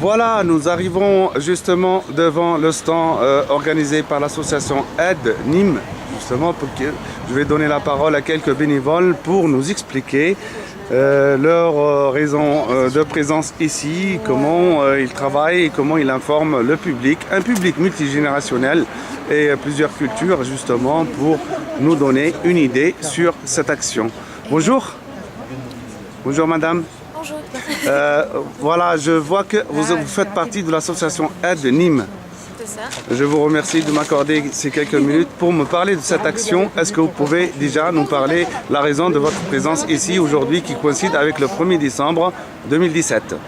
Voilà, nous arrivons justement devant le stand organisé par l'association Aide Nîmes, justement pour que je vais donner la parole à quelques bénévoles pour nous expliquer leur raison de présence ici, comment ils travaillent et comment ils informent le public, un public multigénérationnel et plusieurs cultures justement pour nous donner une idée sur cette action. Bonjour. Bonjour madame. Bonjour. Voilà, je vois que vous faites partie de l'association Aide Nîmes. C'est ça. Je vous remercie de m'accorder ces quelques minutes pour me parler de cette action. Est-ce que vous pouvez déjà nous parler la raison de votre présence ici aujourd'hui qui coïncide avec le 1er décembre 2017? Donc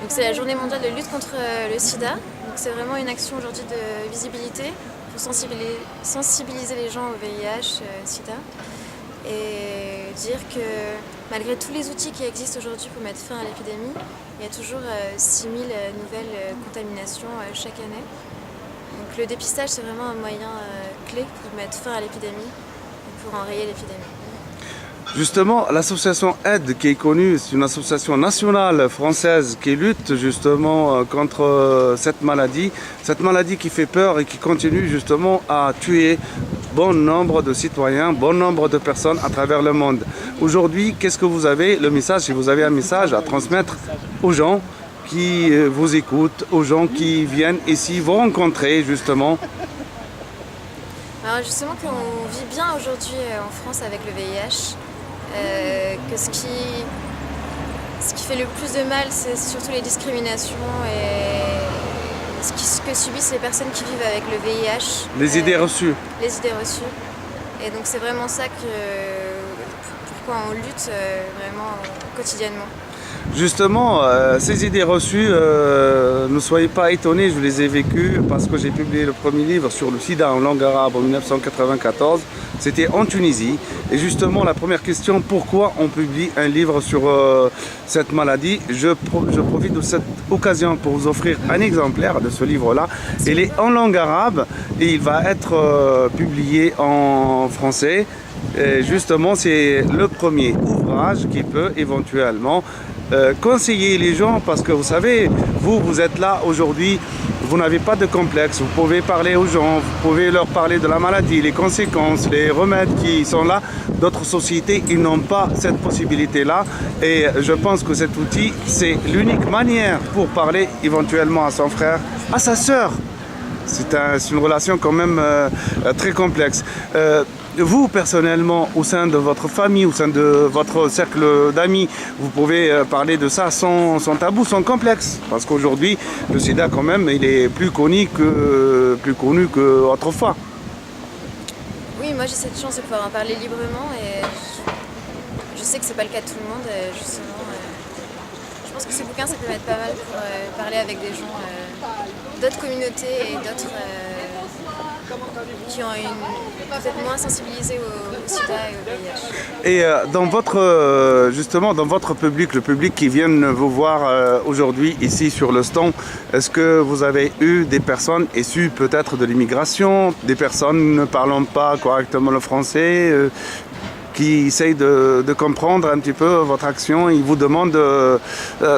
c'est la journée mondiale de lutte contre le sida. Donc c'est vraiment une action aujourd'hui de visibilité pour sensibiliser les gens au VIH, sida. Et dire que malgré tous les outils qui existent aujourd'hui pour mettre fin à l'épidémie, il y a toujours 6000 nouvelles contaminations chaque année. Donc le dépistage, c'est vraiment un moyen clé pour mettre fin à l'épidémie et pour enrayer l'épidémie. Justement, l'association Aide, qui est connue, c'est une association nationale française qui lutte justement contre cette maladie qui fait peur et qui continue justement à tuer bon nombre de citoyens, bon nombre de personnes à travers le monde. Aujourd'hui, qu'est-ce que vous avez, le message, si vous avez un message à transmettre aux gens qui vous écoutent, aux gens qui viennent ici vous rencontrer justement? Alors justement qu'on vit bien aujourd'hui en France avec le VIH, que ce qui fait le plus de mal, c'est surtout les discriminations et ce que subissent les personnes qui vivent avec le VIH. Les idées reçues. Les idées reçues. Et donc c'est vraiment ça pourquoi on lutte vraiment quotidiennement. Justement, ces idées reçues, ne soyez pas étonnés, je les ai vécues parce que j'ai publié le premier livre sur le sida en langue arabe en 1994. C'était en Tunisie. Et justement, la première question, pourquoi on publie un livre sur cette maladie? Je profite de cette occasion pour vous offrir un exemplaire de ce livre-là. Il est en langue arabe et il va être publié en français. Et justement, c'est le premier ouvrage qui peut éventuellement conseiller les gens parce que vous savez, vous êtes là aujourd'hui, vous n'avez pas de complexe, vous pouvez parler aux gens, vous pouvez leur parler de la maladie, les conséquences, les remèdes qui sont là. D'autres sociétés, ils n'ont pas cette possibilité-là et je pense que cet outil, c'est l'unique manière pour parler éventuellement à son frère, à sa sœur. C'est une relation quand même très complexe. Vous, personnellement, au sein de votre famille, au sein de votre cercle d'amis, vous pouvez parler de ça sans tabou, sans complexe. Parce qu'aujourd'hui, le sida, quand même, il est plus connu qu'autrefois. Oui, moi j'ai cette chance de pouvoir en parler librement et je sais que c'est pas le cas de tout le monde. Justement, je pense que ce bouquin, ça peut être pas mal pour parler avec des gens d'autres communautés et d'autres qui ont peut-être moins sensibilisés au sida et au VIH. Et justement, dans votre public, le public qui vient vous voir aujourd'hui ici sur le stand, est-ce que vous avez eu des personnes issues peut-être de l'immigration, des personnes ne parlant pas correctement le français, qui essayent de comprendre un petit peu votre action? Ils vous demandent,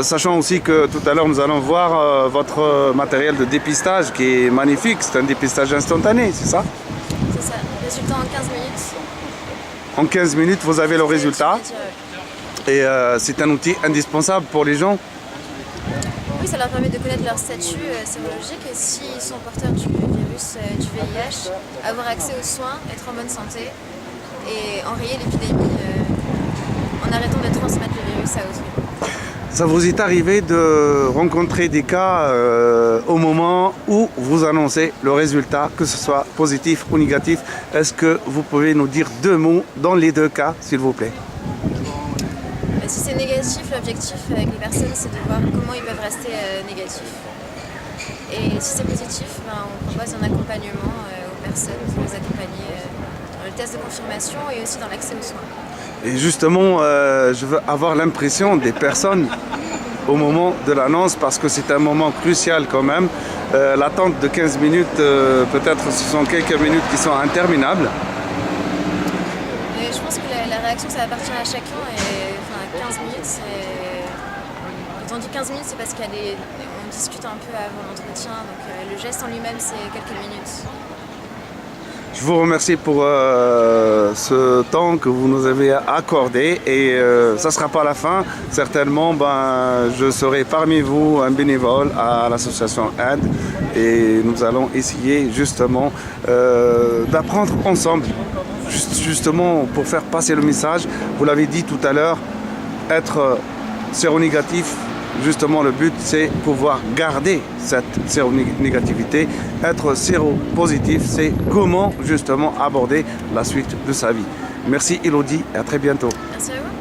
sachant aussi que tout à l'heure nous allons voir votre matériel de dépistage qui est magnifique, c'est un dépistage instantané, c'est ça? C'est ça, résultat en 15 minutes. En 15 minutes, vous avez le résultat et c'est un outil indispensable pour les gens? Oui, ça leur permet de connaître leur statut sérologique et s'ils sont porteurs du virus du VIH, avoir accès aux soins, être en bonne santé et enrayer l'épidémie en arrêtant de transmettre le virus à autrui. Ça vous est arrivé de rencontrer des cas au moment où vous annoncez le résultat, que ce soit positif ou négatif? Est-ce que vous pouvez nous dire deux mots dans les deux cas, s'il vous plaît? Si c'est négatif, l'objectif avec les personnes, c'est de voir comment ils peuvent rester négatifs. Et si c'est positif, on propose un accompagnement aux personnes pour les accompagner dans le test de confirmation et aussi dans l'accès aux soins. Et justement, je veux avoir l'impression des personnes au moment de l'annonce parce que c'est un moment crucial quand même. L'attente de 15 minutes, peut-être ce sont quelques minutes qui sont interminables. Et je pense que la réaction, ça appartient à chacun et 15 minutes, c'est attendu 15 minutes, c'est parce on discute un peu avant l'entretien, donc le geste en lui-même, c'est quelques minutes. Je vous remercie pour ce temps que vous nous avez accordé et ça ne sera pas la fin. Certainement, je serai parmi vous un bénévole à l'association Aide et nous allons essayer justement d'apprendre ensemble, justement pour faire passer le message. Vous l'avez dit tout à l'heure, être séronégatif. Justement, le but, c'est pouvoir garder cette séronégativité. Être séropositif, c'est comment justement aborder la suite de sa vie. Merci Elodie et à très bientôt. Merci à vous.